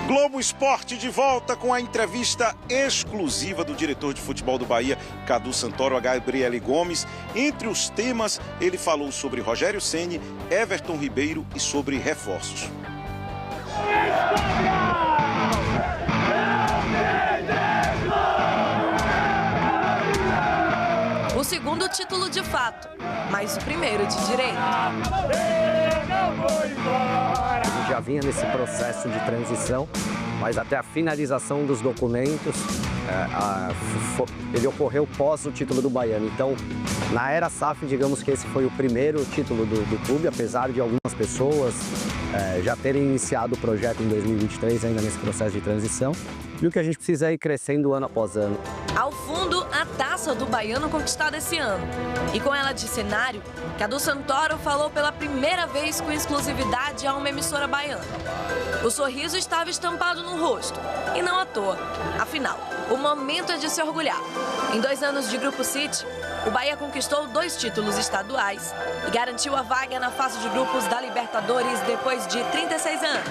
Globo Esporte de volta com a entrevista exclusiva do diretor de futebol do Bahia, Cadu Santoro, a Gabriele Gomes. Entre os temas, ele falou sobre Rogério Ceni, Everton Ribeiro e sobre reforços. O segundo título de fato, mas o primeiro de direito. A gente já vinha nesse processo de transição, mas até a finalização dos documentos, ele ocorreu pós o título do Baiano. Então, na era SAF, digamos que esse foi o primeiro título do clube, apesar de algumas pessoas já terem iniciado o projeto em 2023, ainda nesse processo de transição. E o que a gente precisa é ir crescendo ano após ano. Ao fundo, a taça do Baiano conquistada esse ano. E com ela de cenário, Cadu Santoro falou pela primeira vez com exclusividade a uma emissora baiana. O sorriso estava estampado no rosto, e não à toa. Afinal, o momento é de se orgulhar. Em 2 anos de Grupo City, o Bahia conquistou 2 títulos estaduais e garantiu a vaga na fase de grupos da Libertadores depois de 36 anos.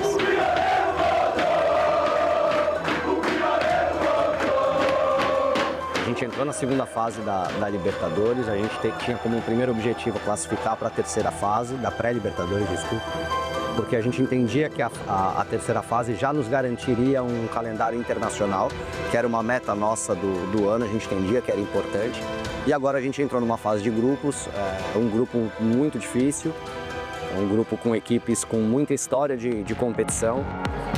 A gente entrou na segunda fase da Libertadores, a gente tinha como primeiro objetivo classificar para a terceira fase, da pré-Libertadores, desculpa, porque a gente entendia que a terceira fase já nos garantiria um calendário internacional, que era uma meta nossa do ano, a gente entendia que era importante. E agora a gente entrou numa fase de grupos, um grupo muito difícil, um grupo com equipes com muita história de competição.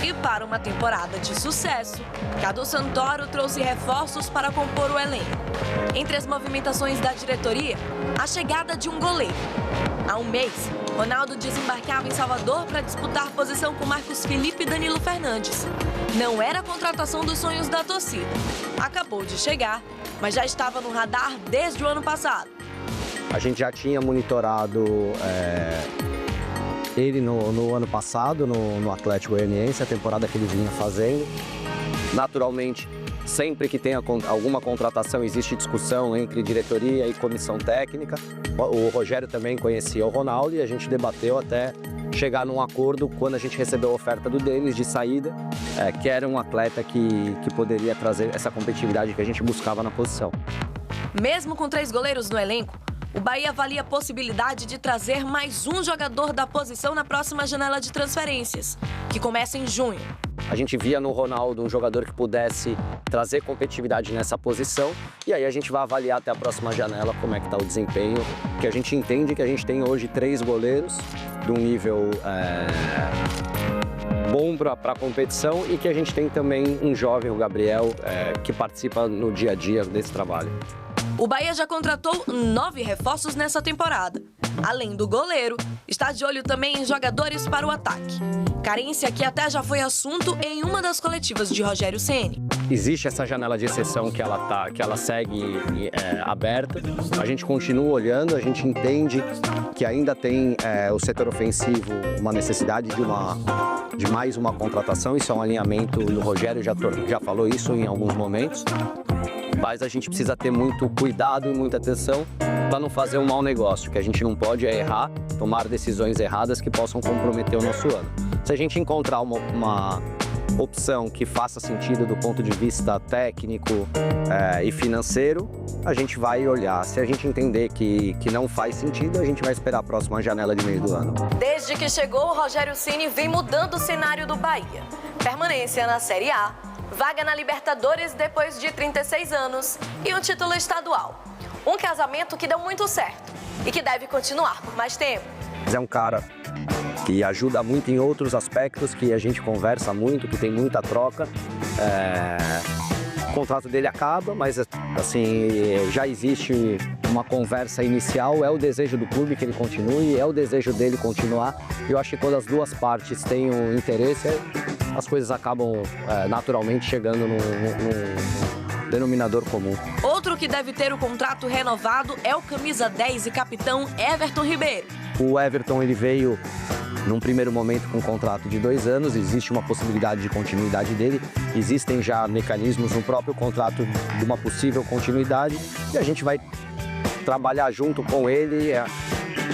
E para uma temporada de sucesso, Cadu Santoro trouxe reforços para compor o elenco. Entre as movimentações da diretoria, a chegada de um goleiro. Há um mês, Ronaldo desembarcava em Salvador para disputar posição com Marcos Felipe e Danilo Fernandes. Não era a contratação dos sonhos da torcida. Acabou de chegar, mas já estava no radar desde o ano passado. A gente já tinha monitorado ele no ano passado, no Atlético Goianiense, a temporada que ele vinha fazendo. Naturalmente, sempre que tem alguma contratação, existe discussão entre diretoria e comissão técnica. O Rogério também conhecia o Ronaldo e a gente debateu até chegar num acordo quando a gente recebeu a oferta do Denis de saída, que era um atleta que poderia trazer essa competitividade que a gente buscava na posição. Mesmo com 3 goleiros no elenco, o Bahia avalia a possibilidade de trazer mais um jogador da posição na próxima janela de transferências, que começa em junho. A gente via no Ronaldo um jogador que pudesse trazer competitividade nessa posição e aí a gente vai avaliar até a próxima janela como é que está o desempenho, que a gente entende que a gente tem hoje 3 goleiros de um nível bom para a competição e que a gente tem também um jovem, o Gabriel, que participa no dia a dia desse trabalho. O Bahia já contratou 9 reforços nessa temporada. Além do goleiro, está de olho também em jogadores para o ataque. Carência que até já foi assunto em uma das coletivas de Rogério Ceni. Existe essa janela de exceção que ela segue aberta. A gente continua olhando, a gente entende que ainda tem o setor ofensivo uma necessidade de mais uma contratação. Isso é um alinhamento e o Rogério já falou isso em alguns momentos. Mas a gente precisa ter muito cuidado e muita atenção para não fazer um mau negócio. O que a gente não pode é errar, tomar decisões erradas que possam comprometer o nosso ano. Se a gente encontrar uma opção que faça sentido do ponto de vista técnico e financeiro, a gente vai olhar. Se a gente entender que não faz sentido, a gente vai esperar a próxima janela de meio do ano. Desde que chegou, o Rogério Ceni vem mudando o cenário do Bahia. Permanência na Série A, vaga na Libertadores depois de 36 anos e um título estadual. Um casamento que deu muito certo e que deve continuar por mais tempo. É um cara que ajuda muito em outros aspectos, que a gente conversa muito, que tem muita troca. O contrato dele acaba, mas assim, já existe uma conversa inicial, é o desejo do clube que ele continue, é o desejo dele continuar. E eu acho que quando as duas partes têm um interesse, as coisas acabam naturalmente chegando num denominador comum. Outro que deve ter o contrato renovado é o camisa 10 e capitão Everton Ribeiro. O Everton ele veio num primeiro momento com um contrato de 2 anos, existe uma possibilidade de continuidade dele, existem já mecanismos no próprio contrato de uma possível continuidade e a gente vai trabalhar junto com ele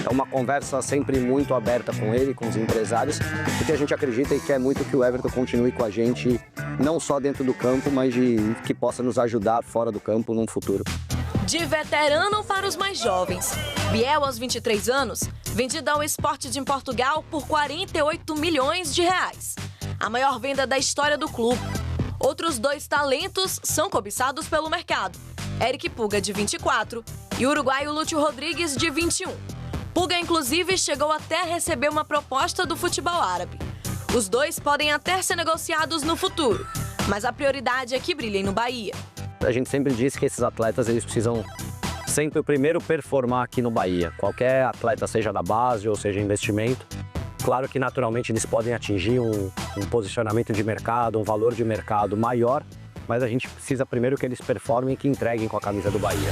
É uma conversa sempre muito aberta com ele, com os empresários, porque a gente acredita e quer muito que o Everton continue com a gente, não só dentro do campo, mas que possa nos ajudar fora do campo num futuro. De veterano para os mais jovens. Biel, aos 23 anos, vendido ao Sporting de Portugal por 48 milhões de reais. A maior venda da história do clube. Outros 2 talentos são cobiçados pelo mercado. Eric Puga, de 24, e o uruguaio Lúcio Rodrigues, de 21. Puga, inclusive, chegou até a receber uma proposta do futebol árabe. Os 2 podem até ser negociados no futuro, mas a prioridade é que brilhem no Bahia. A gente sempre diz que esses atletas eles precisam sempre primeiro performar aqui no Bahia. Qualquer atleta, seja da base ou seja investimento, claro que naturalmente eles podem atingir um posicionamento de mercado, um valor de mercado maior, mas a gente precisa primeiro que eles performem e que entreguem com a camisa do Bahia.